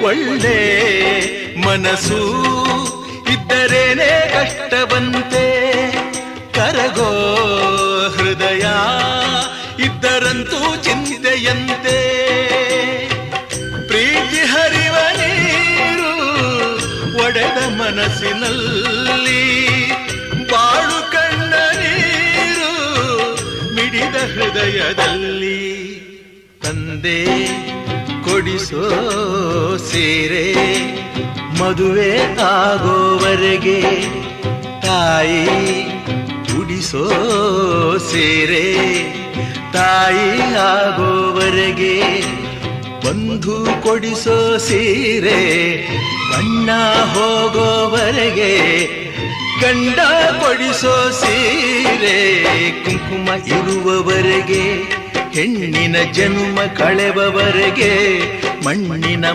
ಒಳ್ಳೆ ಮನಸ್ಸು ಇದ್ದರೇನೆ ಕಷ್ಟವಂತೆ, ಕರಗೋ ಹೃದಯ ಇದ್ದರಂತೂ ಚಿಂತೆಯಂತೆ. ಪ್ರೀತಿ ಹರಿವ ನೀರು ಒಡೆದ ಮನಸ್ಸಿನಲ್ಲಿ, ಬಾಳು ಕಣ್ಣ ನೀರು ಮಿಡಿದ ಹೃದಯದಲ್ಲಿ. ತಂದೆ ಕೊಡಿಸೋ ಸೀರೆ ಮದುವೆ ಆಗೋವರೆಗೆ, ತಾಯಿ ಉಡಿಸೋ ಸೀರೆ ತಾಯಿ ಆಗೋವರೆಗೆ, ಬಂಧು ಕೊಡಿಸೋ ಸೀರೆ ಬಣ್ಣ ಹೋಗೋವರೆಗೆ, ಗಂಡ ಕೊಡಿಸೋ ಸೀರೆ ಕುಂಕುಮ ಇರುವವರೆಗೆ, ಹೆಣ್ಣಿನ ಜನ್ಮ ಕಳೆವವರೆಗೆ ಮಣ್ಣಿನ